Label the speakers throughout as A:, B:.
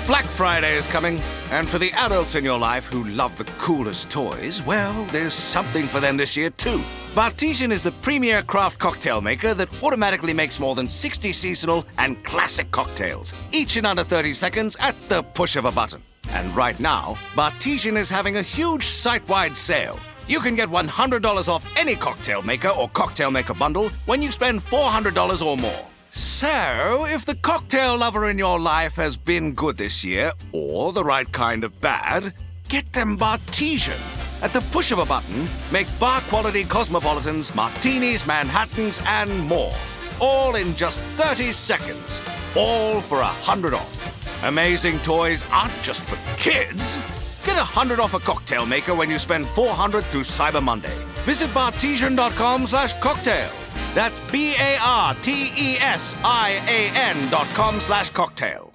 A: Black Friday is coming, and for the adults in your life who love the coolest toys, well, there's something for them this year too. Bartesian is the premier craft cocktail maker that automatically makes more than 60 seasonal and classic cocktails, each in under 30 seconds at the push of a button. And right now, Bartesian is having a huge site-wide sale. You can get $100 off any cocktail maker or cocktail maker bundle when you spend $400 or more. So, if the cocktail lover in your life has been good this year, or the right kind of bad, get them Bartesian. At the push of a button, make bar-quality cosmopolitans, martinis, Manhattans, and more. All in just 30 seconds. All for $100 off. Amazing toys aren't just for kids. Get $100 off a cocktail maker when you spend $400 through Cyber Monday. Visit bartesian.com/cocktail. That's BARTESIAN.com/cocktail.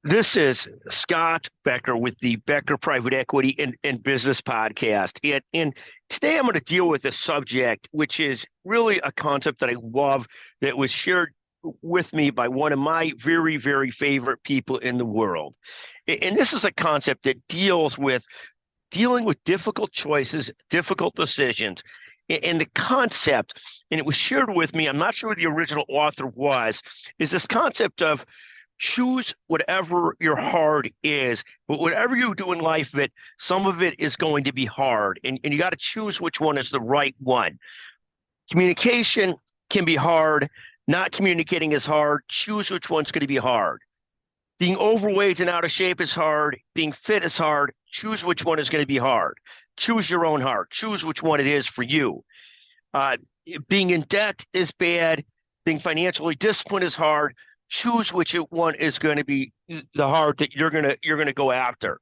B: This is Scott Becker with the Becker Private Equity and Business Podcast. And today I'm going to deal with a subject, which is really a concept that I love, that was shared with me by one of my very, very favorite people in the world. And this is a concept that dealing with difficult choices, difficult decisions. And the concept, and it was shared with me, I'm not sure who the original author was, is this concept of choose whatever your hard is, but whatever you do in life, that some of it is going to be hard, and you got to choose which one is the right one. Communication can be hard. Not communicating is hard. Choose which one's going to be hard. Being overweight and out of shape is hard. Being fit is hard. Choose which one is going to be hard. Choose your own heart. Choose which one it is for you. Being in debt is bad. Being financially disciplined is hard. Choose which one is going to be the hard that you're going to go after.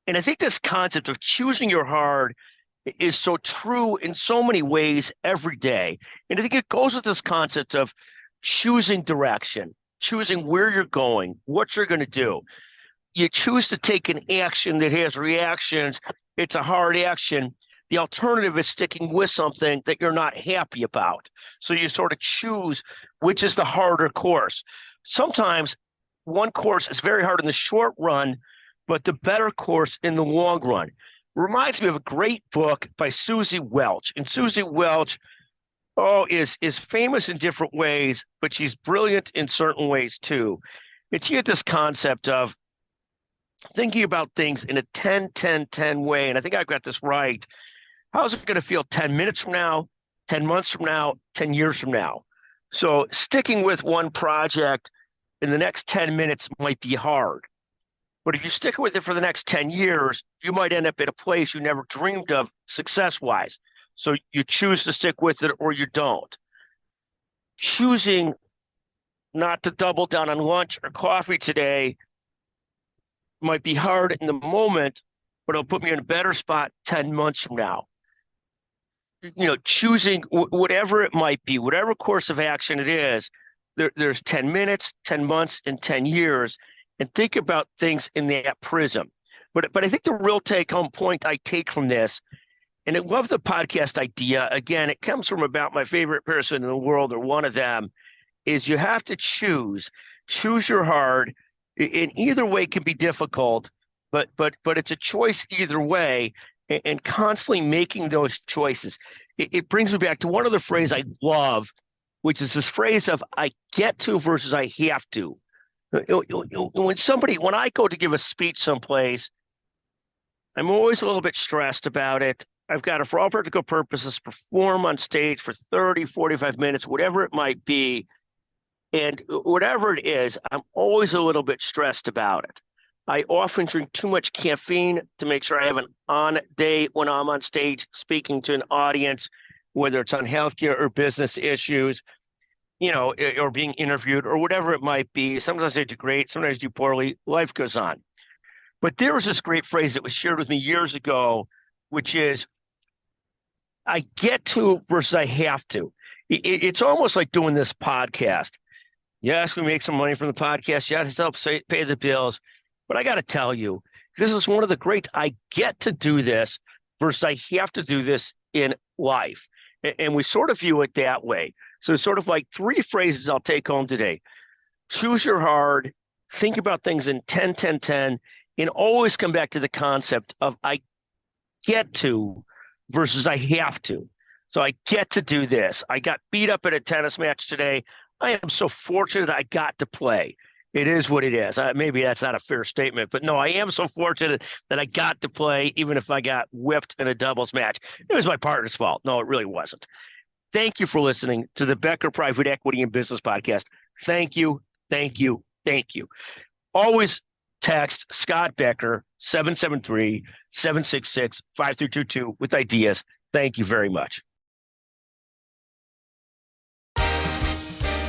B: And I think this concept of choosing your hard is so true in so many ways every day. And I think it goes with this concept of choosing direction, choosing where you're going, what you're going to do. You choose to take an action that has reactions. It's a hard action. The alternative is sticking with something that you're not happy about. So you sort of choose which is the harder course. Sometimes one course is very hard in the short run, but the better course in the long run. Reminds me of a great book by Susie Welch. And Susie Welch is famous in different ways, but she's brilliant in certain ways too. And she had this concept of thinking about things in a 10-10-10 way. And I think I got this right. How's it going to feel 10 minutes from now, 10 months from now, 10 years from now? So sticking with one project in the next 10 minutes might be hard. But if you stick with it for the next 10 years, you might end up at a place you never dreamed of success-wise. So you choose to stick with it or you don't. Choosing not to double down on lunch or coffee today might be hard in the moment, but it'll put me in a better spot 10 months from now. Choosing whatever it might be, whatever course of action it is, there's 10 minutes, 10 months, and 10 years, and think about things in that prism. But I think the real take-home point I take from this, and I love the podcast idea, again, it comes from about my favorite person in the world, or one of them, is you have to choose your hard. In either way can be difficult, but it's a choice either way, and constantly making those choices. It brings me back to one other phrase I love, which is this phrase of I get to versus I have to. When I go to give a speech someplace, I'm always a little bit stressed about it. I've got to, for all practical purposes, perform on stage for 30, 45 minutes, whatever it might be. And whatever it is, I'm always a little bit stressed about it. I often drink too much caffeine to make sure I have an on day when I'm on stage speaking to an audience, whether it's on healthcare or business issues, or being interviewed or whatever it might be. Sometimes I do great, sometimes I do poorly. Life goes on. But there was this great phrase that was shared with me years ago, which is, I get to versus I have to. It's almost like doing this podcast. Yes, we make some money from the podcast. Yes, it helps pay the bills. But I got to tell you, this is one of the great I get to do this versus I have to do this in life. And we sort of view it that way. So it's sort of like three phrases I'll take home today. Choose your hard, think about things in 10, 10, 10, and always come back to the concept of I get to versus I have to. So I get to do this. I got beat up at a tennis match today. I am so fortunate I got to play. It is what it is. Maybe that's not a fair statement, but no, I am so fortunate that I got to play, even if I got whipped in a doubles match. It was my partner's fault. No, it really wasn't. Thank you for listening to the Becker Private Equity and Business Podcast. Thank you, thank you, thank you. Always text Scott Becker, 773-766-5322 with ideas. Thank you very much.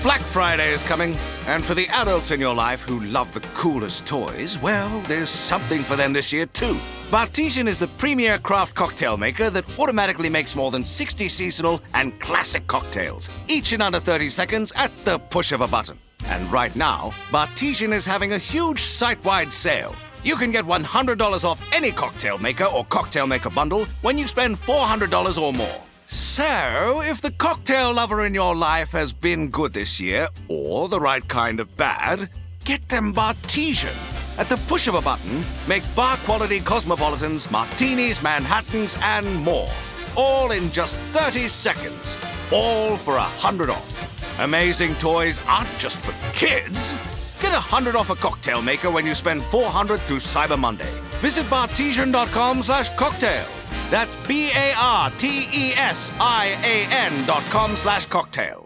A: Black Friday is coming, and for the adults in your life who love the coolest toys, well, there's something for them this year too. Bartesian is the premier craft cocktail maker that automatically makes more than 60 seasonal and classic cocktails, each in under 30 seconds at the push of a button. And right now, Bartesian is having a huge site-wide sale. You can get $100 off any cocktail maker or cocktail maker bundle when you spend $400 or more. So, if the cocktail lover in your life has been good this year, or the right kind of bad, get them Bartesian. At the push of a button, make bar-quality cosmopolitans, martinis, Manhattans, and more. All in just 30 seconds. All for $100 off. Amazing toys aren't just for kids. Get $100 off a cocktail maker when you spend $400 through Cyber Monday. Visit bartesian.com/cocktail. That's BARTESIAN.com/cocktail.